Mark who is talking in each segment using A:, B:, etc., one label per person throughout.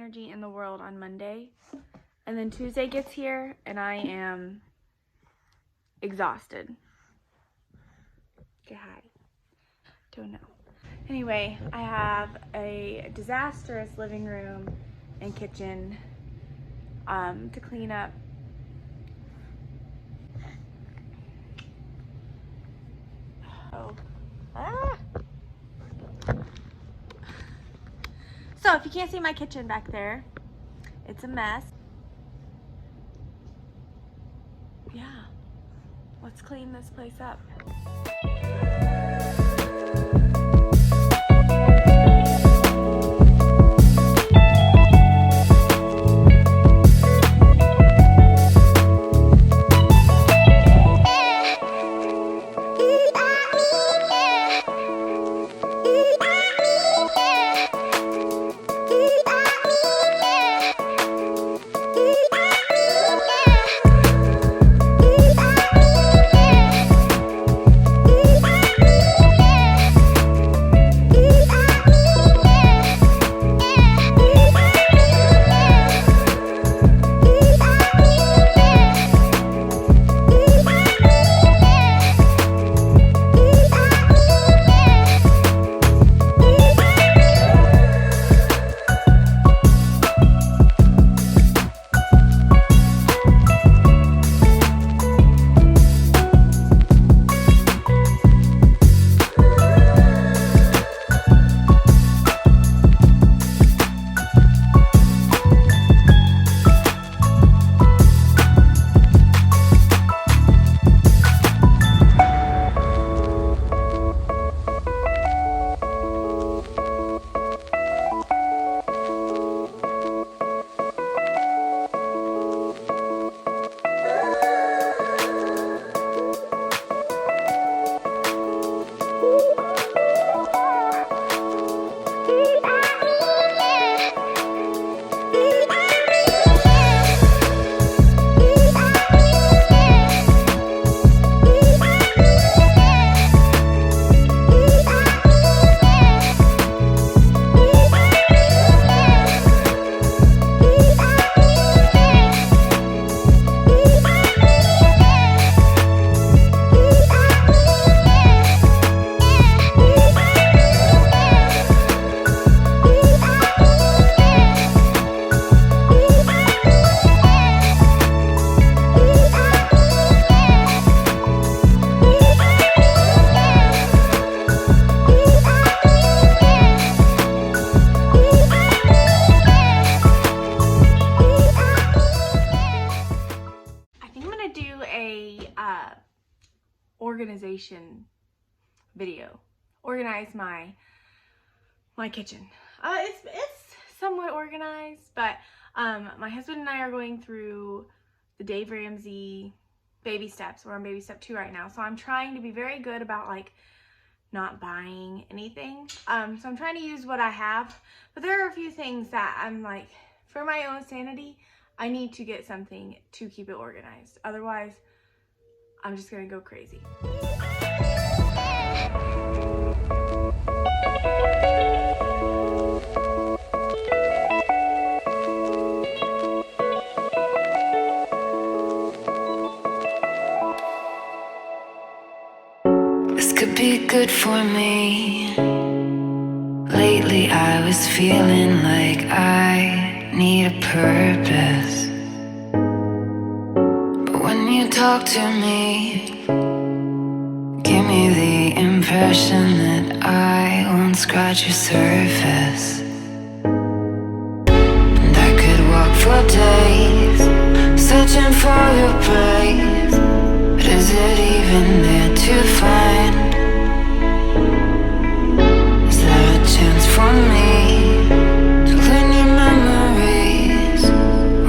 A: energy in the world on Monday. And then Tuesday gets here and I am exhausted. Say hi. Don't know. Anyway, I have a disastrous living room and kitchen to clean up. Oh. Ah. So if you can't see my kitchen back there, it's a mess. Yeah, let's clean this place up. Organization video. Organize my kitchen. It's somewhat organized, but my husband and I are going through the Dave Ramsey baby steps. We're on baby step 2 right now, so I'm trying to be very good about like not buying anything. So I'm trying to use what I have, but there are a few things that I'm like, for my own sanity, I need to get something to keep it organized. Otherwise, I'm just gonna go crazy.
B: This could be good for me. Lately I was feeling like I need a purpose. When you talk to me, give me the impression that I won't scratch your surface. And I could walk for days, searching for your praise. But is it even there to find? Is there a chance for me to learn your memories?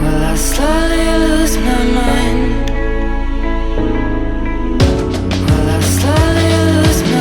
B: Will I slowly lose my mind?
C: Lose my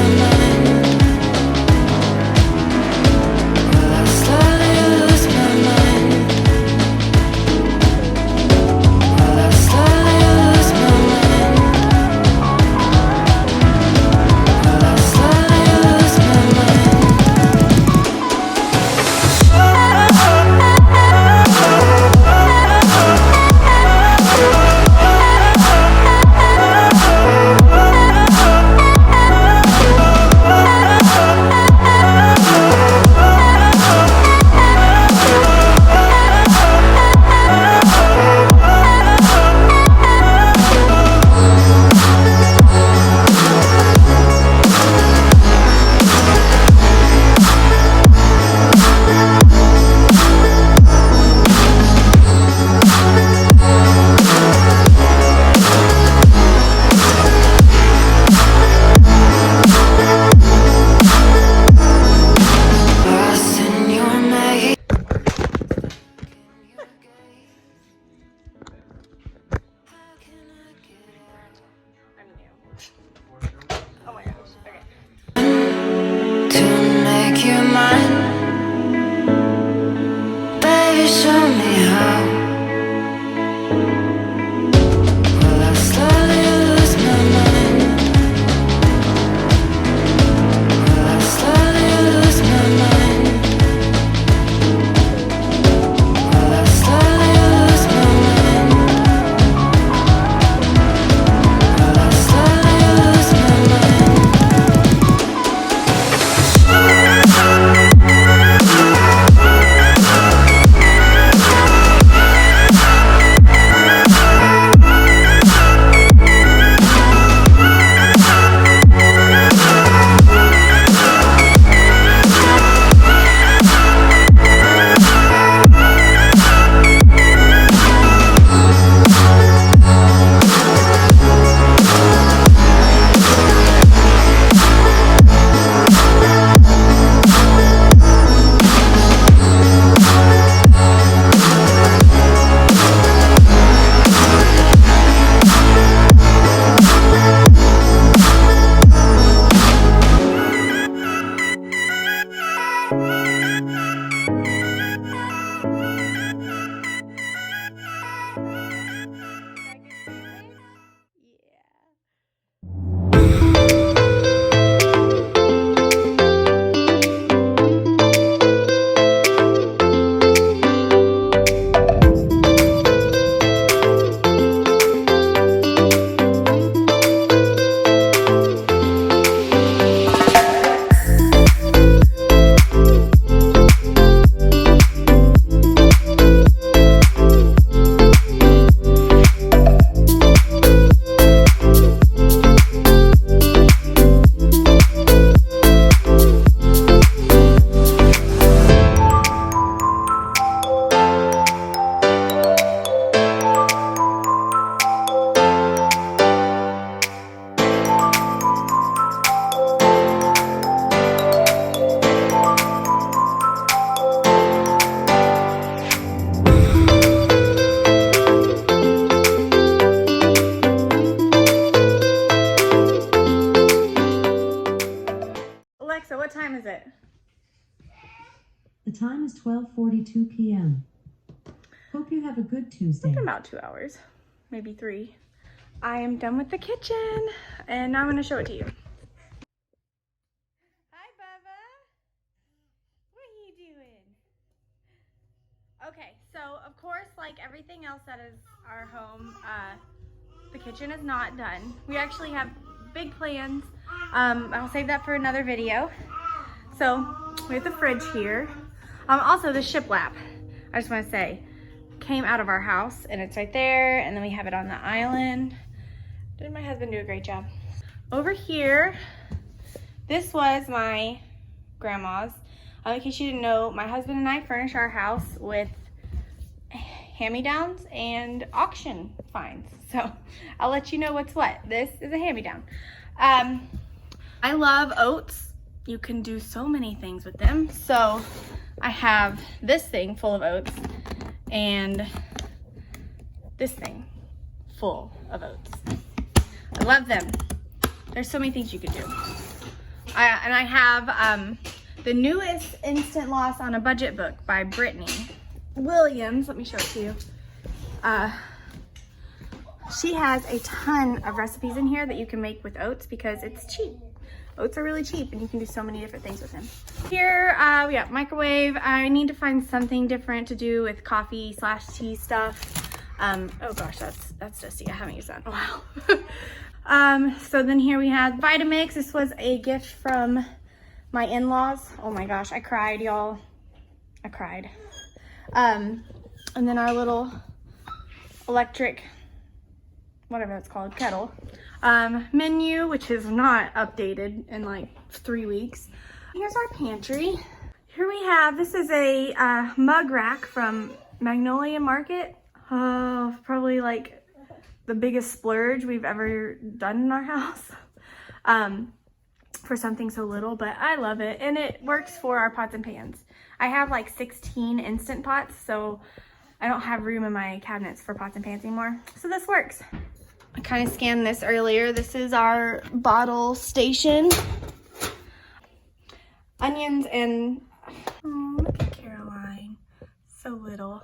A: is it?
C: The time is 12:42 p.m. Hope you have a good Tuesday.
A: In about 2 hours, maybe 3. I am done with the kitchen, and now I'm gonna show it to you. Hi, Bubba. What are you doing? Okay, so of course, like everything else that is our home, the kitchen is not done. We actually have big plans. I'll save that for another video. So we have the fridge here. Also the shiplap, I just want to say, came out of our house and it's right there, and then we have it on the island. Did my husband do a great job? Over here, this was my grandma's. In case you didn't know, my husband and I furnish our house with hand-me-downs and auction finds. So I'll let you know what's what. This is a hand-me-down. I love oats. You can do so many things with them. So I have this thing full of oats and this thing full of oats. I love them. There's so many things you could do. And I have the newest Instant Loss on a Budget book by Brittany Williams. Let me show it to you. She has a ton of recipes in here that you can make with oats because it's cheap. Oats are really cheap and you can do so many different things with them. Here we got microwave. I need to find something different to do with coffee / tea stuff. Oh gosh, that's dusty. I haven't used that in a while. So then here we have Vitamix. This was a gift from my in-laws. Oh my gosh, I cried, y'all. I cried. And then our little electric, whatever that's called, kettle. Menu, which is not updated in like 3 weeks. Here's our pantry. Here we have, this is a mug rack from Magnolia Market. Oh, probably like the biggest splurge we've ever done in our house. For something so little, but I love it. And it works for our pots and pans. I have like 16 Instant Pots, so I don't have room in my cabinets for pots and pans anymore. So this works. I kind of scanned this earlier. This is our bottle station. Onions and, oh, look at Caroline. So little.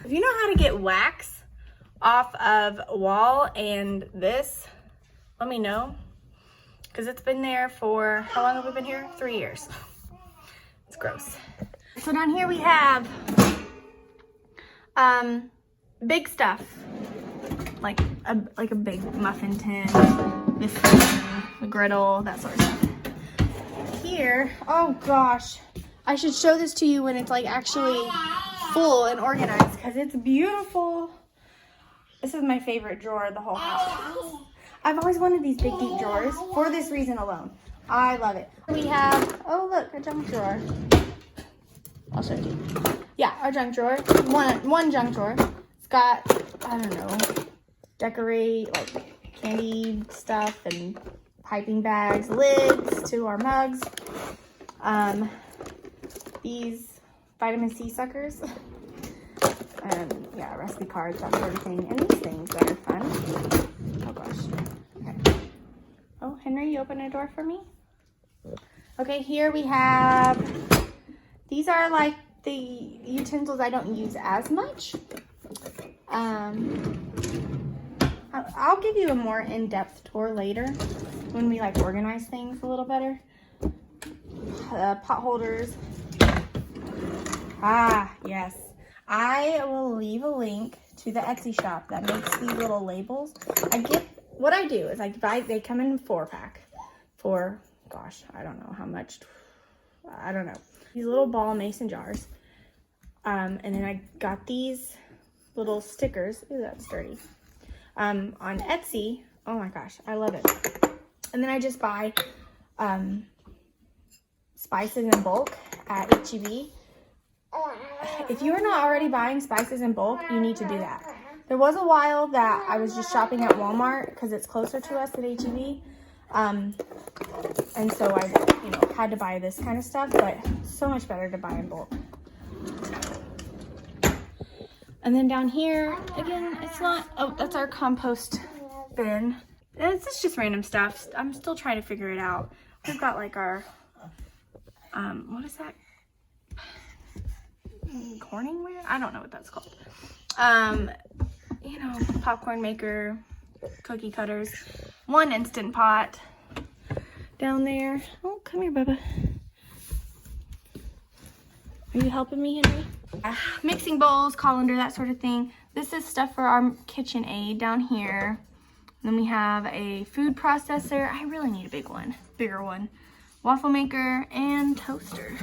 A: If you know how to get wax off of a wall and this, let me know. Because it's been there for, how long have we been here? 3 years. It's gross. So down here we have big stuff. Like a big muffin tin, this thing, the griddle, that sort of stuff. Here, oh gosh, I should show this to you when it's like actually full and organized because it's beautiful. This is my favorite drawer of the whole house. I've always wanted these big deep drawers for this reason alone. I love it. We have, oh look, a junk drawer. I'll show you. Yeah, our junk drawer, one junk drawer. It's got, I don't know, decorate, like candy stuff and piping bags, lids to our mugs. These vitamin C suckers. And yeah, recipe cards, that sort of thing. And these things that are fun. Oh gosh. Okay. Oh, Henry, you open a door for me? Okay, here we have, these are like the utensils I don't use as much. I'll give you a more in-depth tour later when we like organize things a little better. Pot holders. Ah, yes. I will leave a link to the Etsy shop that makes these little labels. What I do is they come in a 4-pack for, gosh, I don't know how much. I don't know. These little ball mason jars. And then I got these little stickers. Ooh, that's dirty. On Etsy. Oh my gosh, I love it. And then I just buy spices in bulk at HEB. If you are not already buying spices in bulk, you need to do that. There was a while that I was just shopping at Walmart because it's closer to us at HEB. And so I, had to buy this kind of stuff, but so much better to buy in bulk. And then down here, again, it's not, oh, that's our compost bin. It's just random stuff. I'm still trying to figure it out. We've got like our what is that? Corningware? I don't know what that's called. You know, popcorn maker, cookie cutters, one Instant Pot down there. Oh, come here, Bubba. Are you helping me, Henry? Mixing bowls, colander, that sort of thing. This is stuff for our kitchen aid down here. And then we have a food processor. I really need a bigger one. Waffle maker and toaster.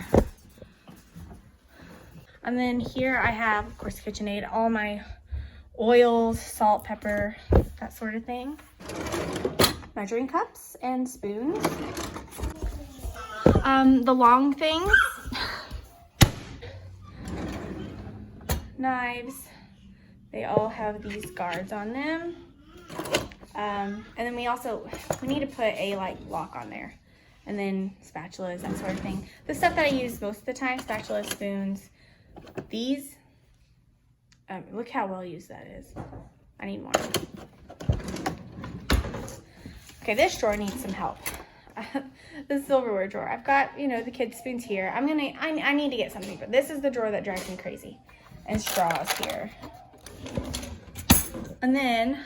A: And then here I have, of course, KitchenAid, all my oils, salt, pepper, that sort of thing. Measuring cups and spoons. The long things. Knives. They all have these guards on them. And then we need to put a lock on there. And then spatulas, that sort of thing. The stuff that I use most of the time, spatulas, spoons. These, look how well used that is. I need more. Okay, this drawer needs some help. The silverware drawer. I've got, you know, the kids' spoons here. I need to get something, but this is the drawer that drives me crazy. And straws here. And then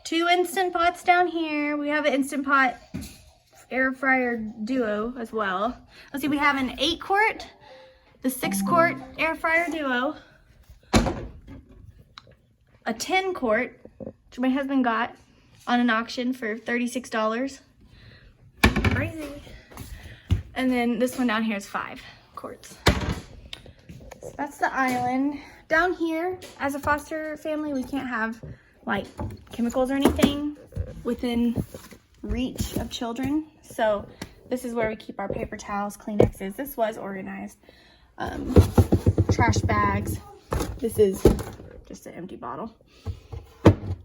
A: 2 Instant Pots down here. We have an Instant Pot air fryer duo as well. Let's see, we have an 8-quart, the 6-quart air fryer duo, a 10-quart, which my husband got on an auction for $36. Crazy. And then this one down here is 5 quarts. So that's the island. Down here, as a foster family, we can't have chemicals or anything within reach of children. So this is where we keep our paper towels, Kleenexes. This was organized. Trash bags. This is just an empty bottle.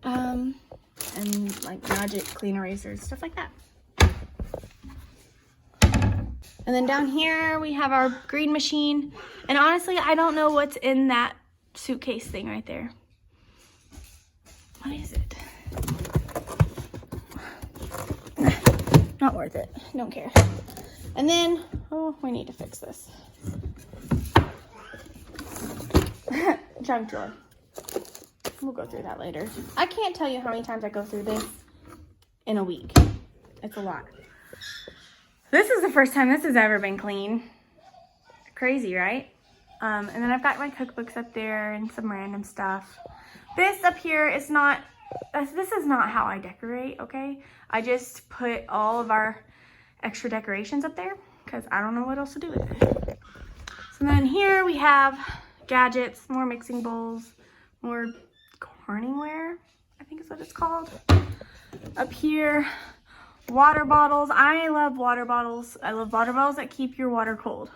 A: And Magic clean erasers, stuff like that. And then down here we have our green machine. And honestly, I don't know what's in that suitcase thing right there. What is it? Not worth it. Don't care. And then, oh, we need to fix this. Junk drawer. We'll go through that later. I can't tell you how many times I go through this in a week. It's a lot. This is the first time this has ever been clean. Crazy, right? And then I've got my cookbooks up there and some random stuff. This up here is not, this is not how I decorate, okay? I just put all of our extra decorations up there because I don't know what else to do with it. So then here we have gadgets, more mixing bowls, more Corningware, I think is what it's called. Up here, water bottles. I love water bottles. I love water bottles that keep your water cold.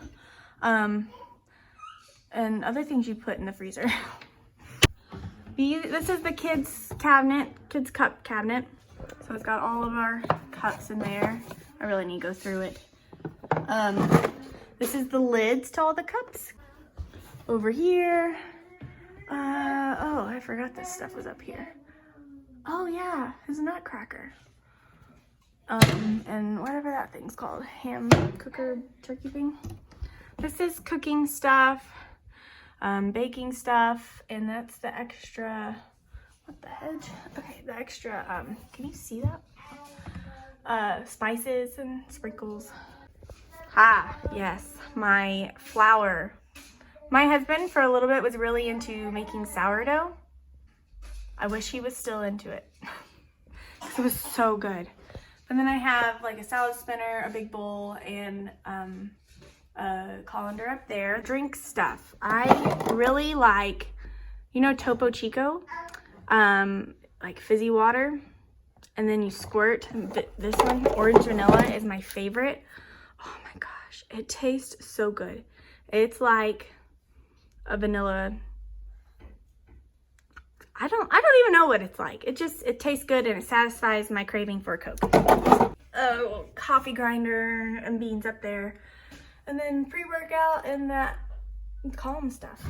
A: And other things you put in the freezer. This is the kids' cabinet, kids' cup cabinet. So it's got all of our cups in there. I really need to go through it. This is the lids to all the cups. Over here. Oh, I forgot this stuff was up here. Oh yeah, his nutcracker. And whatever that thing's called, ham cooker turkey thing. This is cooking stuff, baking stuff, and that's the extra, what the heck? Okay, the extra, can you see that? Spices and sprinkles. Ah, yes, my flour. My husband, for a little bit, was really into making sourdough. I wish he was still into it. It was so good. And then I have a salad spinner, a big bowl, and a colander up there. Drink stuff. I really like, you know, Topo Chico? Fizzy water. And then you squirt. This one, orange vanilla, is my favorite. Oh my gosh, it tastes so good. It's like a vanilla. I don't even know what it's like. It tastes good and it satisfies my craving for a Coke. A coffee grinder and beans up there. And then pre-workout and that calm stuff.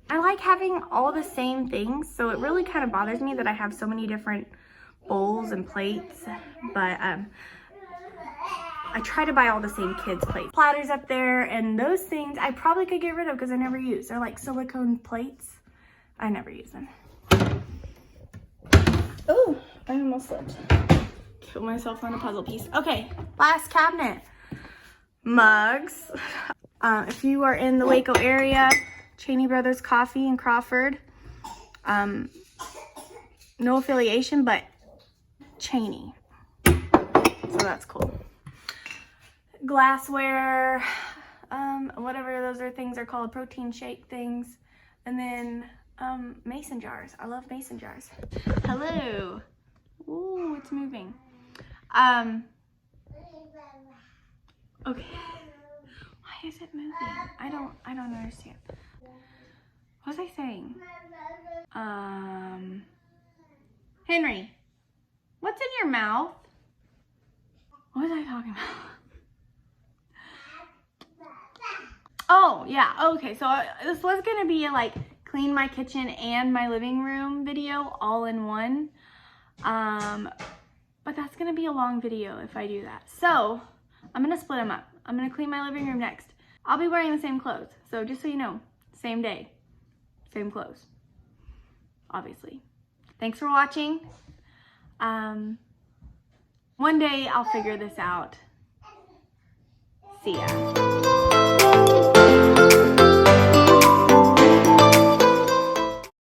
A: I like having all the same things, so it really kind of bothers me that I have so many different bowls and plates. But I try to buy all the same kids' plates. Platters up there, and those things I probably could get rid of because I never use. They're like silicone plates. I never use them. Oh, I almost slipped. Killed myself on a puzzle piece. Okay, last cabinet. Mugs. If you are in the Waco area, Cheney Brothers Coffee in Crawford. No affiliation, but Cheney. So that's cool. Glassware, whatever those things are called, protein shake things. And then mason jars. I love mason jars. Hello. Ooh, it's moving. Okay. Why is it moving? I don't understand. What was I saying? Henry, what's in your mouth? What was I talking about? Oh, yeah. Okay, so this was gonna be a like clean my kitchen and my living room video all in one. But that's gonna be a long video if I do that. So I'm gonna split them up. I'm gonna clean my living room next. I'll be wearing the same clothes. So just so you know, same day, same clothes, obviously. Thanks for watching. One day I'll figure this out. See ya.